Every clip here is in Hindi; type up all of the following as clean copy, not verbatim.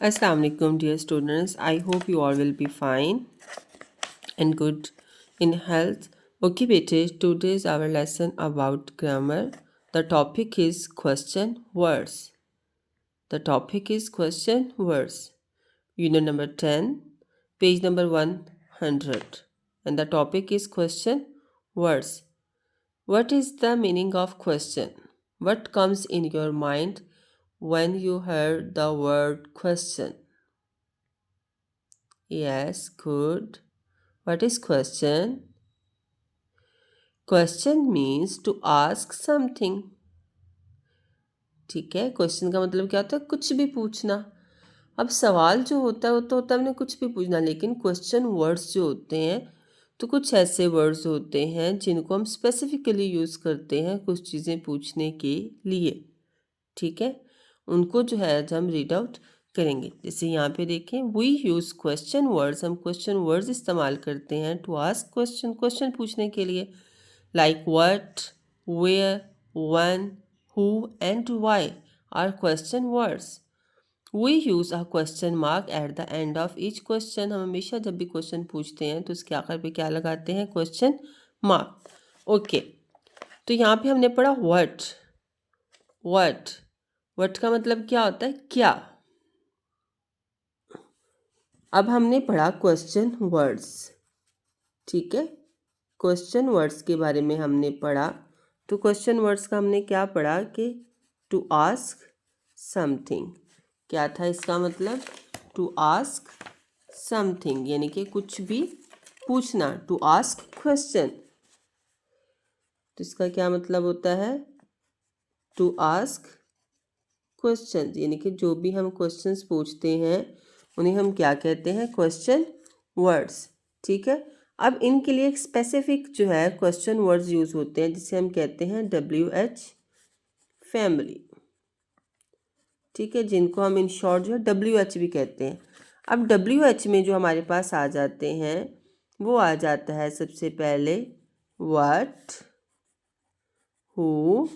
Assalamu alaikum, dear students. I hope you all will be fine and good in health. Okay, bete, today is our lesson about grammar. The topic is question words. The topic is question words. Unit number 10, page number 100. And the topic is question words. What is the meaning of question? What comes in your mind when you heard the word question? Yes, good. What is question? Question means to ask something. ठीक है, क्वेश्चन का मतलब क्या होता है? कुछ भी पूछना. अब सवाल जो होता है वो तो होता है हमने कुछ भी पूछना, लेकिन क्वेश्चन वर्ड्स जो होते हैं तो कुछ ऐसे वर्ड्स होते हैं जिनको हम स्पेसिफिकली यूज़ करते हैं कुछ चीज़ें पूछने के लिए. ठीक है, उनको जो है आज हम रीड आउट करेंगे. जैसे यहाँ पे देखें, वी यूज़ क्वेश्चन वर्ड्स. हम क्वेश्चन वर्ड्स इस्तेमाल करते हैं टू आस्क क्वेश्चन, क्वेश्चन पूछने के लिए. Like what, where, when, who and why are question words. We use a question mark at the end of each question. हम हमेशा जब भी क्वेश्चन पूछते हैं तो उसके आखिर पे क्या लगाते हैं? Question mark. ओके, तो यहाँ पे हमने पढ़ा व्हाट. व्हाट व्हाट का मतलब क्या होता है? क्या. अब हमने पढ़ा क्वेश्चन वर्ड्स. ठीक है, क्वेश्चन वर्ड्स के बारे में हमने पढ़ा. तो क्वेश्चन वर्ड्स का हमने क्या पढ़ा कि टू आस्क समथिंग. क्या था इसका मतलब? टू आस्क समथिंग यानी कि कुछ भी पूछना. टू आस्क क्वेश्चन, तो इसका क्या मतलब होता है? टू आस्क क्वेश्चन यानी कि जो भी हम क्वेश्चंस पूछते हैं उन्हें हम क्या कहते हैं? Question words. ठीक है, अब इनके लिए एक स्पेसिफिक जो है क्वेश्चन वर्ड्स यूज़ होते हैं जिसे हम कहते हैं WH फैमिली. ठीक है, जिनको हम इन शॉर्ट जो है WH भी कहते हैं. अब WH में जो हमारे पास आ जाते हैं वो आ जाता है सबसे पहले what, who,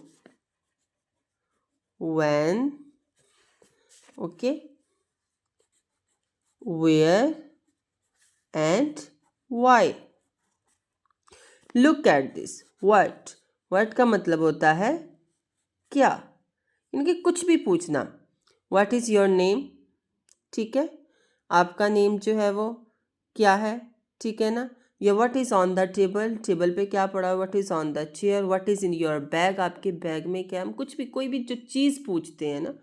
when, okay, where and why. Look at this. What, what का मतलब होता है क्या, इनके कुछ भी पूछना. What is your name. ठीक है, आपका नेम जो है वो क्या है. ठीक है ना. या what is on the table, table पे क्या पड़ा है. What is on the chair. What is in your bag, आपके बैग में क्या. हम कुछ भी कोई भी जो चीज़ पूछते हैं ना,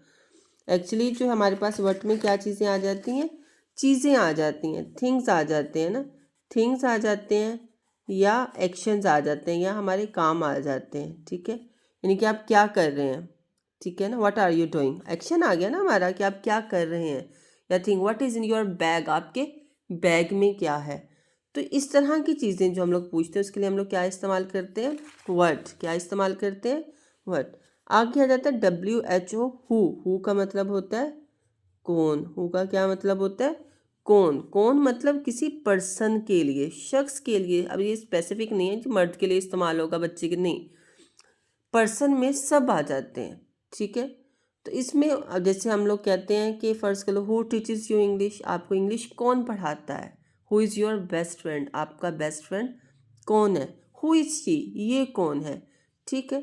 एक्चुअली जो हमारे पास वर्ड में क्या चीज़ें आ जाती हैं? चीज़ें आ जाती हैं, थिंग्स आ जाते हैं ना. थिंग्स आ जाते हैं या एक्शंस आ जाते हैं या हमारे काम आ जाते हैं. ठीक है, यानी कि आप क्या कर रहे हैं. ठीक है ना, what are you doing, action आ गया ना हमारा कि आप क्या कर रहे हैं. या thing, what is in your bag, आपके बैग में क्या है. तो इस तरह की चीज़ें जो हम लोग पूछते हैं उसके लिए हम लोग क्या इस्तेमाल करते हैं? वर्ड. क्या इस्तेमाल करते हैं? वर्ड. आगे आ जाता है WHO, हु का मतलब होता है कौन. हु का क्या मतलब होता है? कौन. कौन मतलब किसी पर्सन के लिए, शख्स के लिए. अब ये स्पेसिफिक नहीं है कि मर्द के लिए इस्तेमाल होगा, बच्चे के नहीं. पर्सन में सब आ जाते हैं. ठीक है, तो इसमें अब जैसे हम लोग कहते हैं कि फ़र्ज़ कर लो, हु टीचेस यू इंग्लिश, आपको इंग्लिश कौन पढ़ाता है. Who is your best friend, आपका बेस्ट फ्रेंड कौन है. हु इज़ शी, ये कौन है. ठीक है,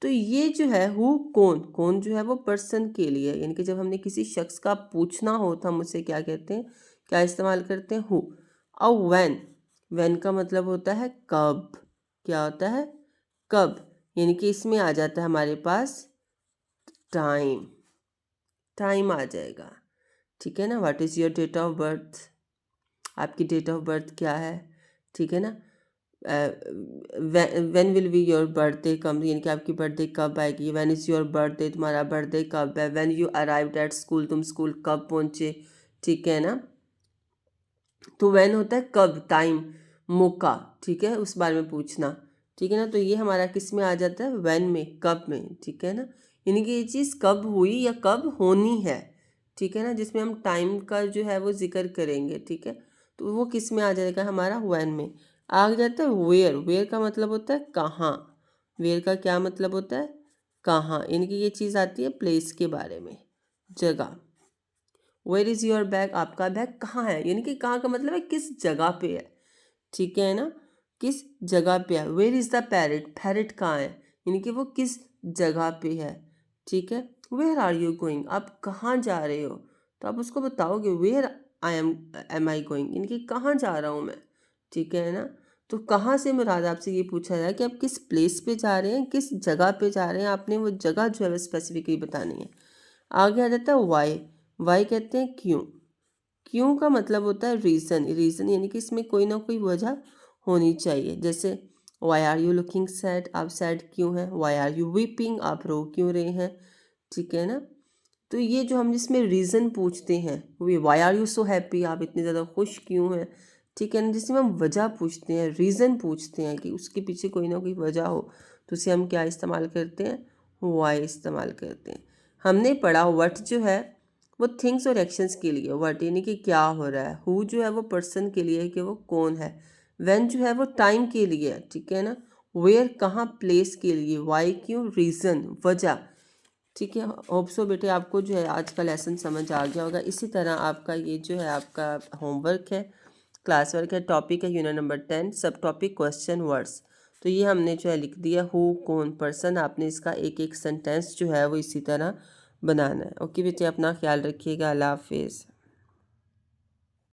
तो ये जो है हु, कौन, कौन जो है वो पर्सन के लिए, यानी कि जब हमने किसी शख्स का पूछना हो तो हम उसे क्या कहते हैं, क्या इस्तेमाल करते हैं? हु. और व्हेन, व्हेन का मतलब होता है कब. क्या होता है? कब. यानी कि इसमें आ जाता है हमारे पास टाइम. टाइम आ जाएगा. ठीक है ना. What is your date of birth, आपकी डेट ऑफ बर्थ क्या है. ठीक है ना. When will be your birthday come, यानी कि आपकी बर्थडे कब आएगी. व्हेन इज़ योर बर्थडे, तुम्हारा बर्थडे कब है. When you arrived at school, तुम स्कूल कब पहुँचे. ठीक है ना. तो व्हेन होता है कब, टाइम, मौका. ठीक है, उस बारे में पूछना. ठीक है ना, तो ये हमारा किस में आ जाता है? व्हेन में, कब में. ठीक है ना, यानी कि ये चीज़ कब हुई या कब होनी है. ठीक है ना, जिसमें हम टाइम का जो है वो जिक्र करेंगे. ठीक है, तो वो किस में आ जाएगा हमारा? व्हेन में. आ जाता है वेयर. वेयर का मतलब होता है कहाँ. वेयर का क्या मतलब होता है? कहाँ, यानी कि ये चीज़ आती है प्लेस के बारे में, जगह. वेयर इज़ योर बैग, आपका बैग कहाँ है, यानी कि कहाँ का मतलब है किस जगह पे है, ठीक है ना, किस जगह पे है। Where is the parrot, parrot कहाँ है, यानी कि वो किस जगह पे है, ठीक है। वेयर आर यू गोइंग, आप कहाँ जा रहे हो, तो आप उसको बताओगे वेयर एम आई गोइंग, यानी कि कहाँ जा रहा हूँ मैं, ठीक है ना। तो कहाँ से मुराद आपसे ये पूछा जाए कि आप किस प्लेस पे जा रहे हैं, किस जगह पे जा रहे हैं, आपने वो जगह जो है वो स्पेसिफिकली बतानी है। आगे आ जाता है वाई, वाई कहते हैं क्यों, क्यों का मतलब होता है रीज़न, रीज़न यानी कि इसमें कोई ना कोई वजह होनी चाहिए। जैसे why are you looking sad, आप सैड क्यों हैं, वाई आर यू वीपिंग, आप रो क्यों रहे हैं, ठीक है ना। तो ये जो हम जिसमें रीज़न पूछते हैं, वो why are you so happy, आप इतने ज़्यादा खुश क्यों हैं, ठीक है ना। जिसमें हम वजह पूछते हैं, रीज़न पूछते हैं कि उसके पीछे कोई ना कोई वजह हो, तो उसे हम क्या इस्तेमाल करते हैं, वाई इस्तेमाल करते हैं। हमने पढ़ा व्हाट जो है वो थिंग्स और एक्शंस के लिए, व्हाट यानी कि क्या हो रहा है, हु जो है वो पर्सन के लिए कि वो कौन है, व्हेन जो है वो टाइम के लिए है, ठीक है ना, वेयर कहाँ, प्लेस के लिए, वाई क्यों, रीज़न वजह, ठीक है। होप सो बेटे आपको जो है आज का लेसन समझ आ गया होगा। इसी तरह आपका ये जो है आपका होमवर्क है, क्लास वर्क है, टॉपिक है यूनिट नंबर 10, सब टॉपिक क्वेश्चन वर्ड्स। तो ये हमने जो है लिख दिया हु कौन पर्सन, आपने इसका एक एक सेंटेंस जो है वो इसी तरह बनाना है। ओके बेटे, अपना ख्याल रखिएगा, अल्लाह हाफिज़।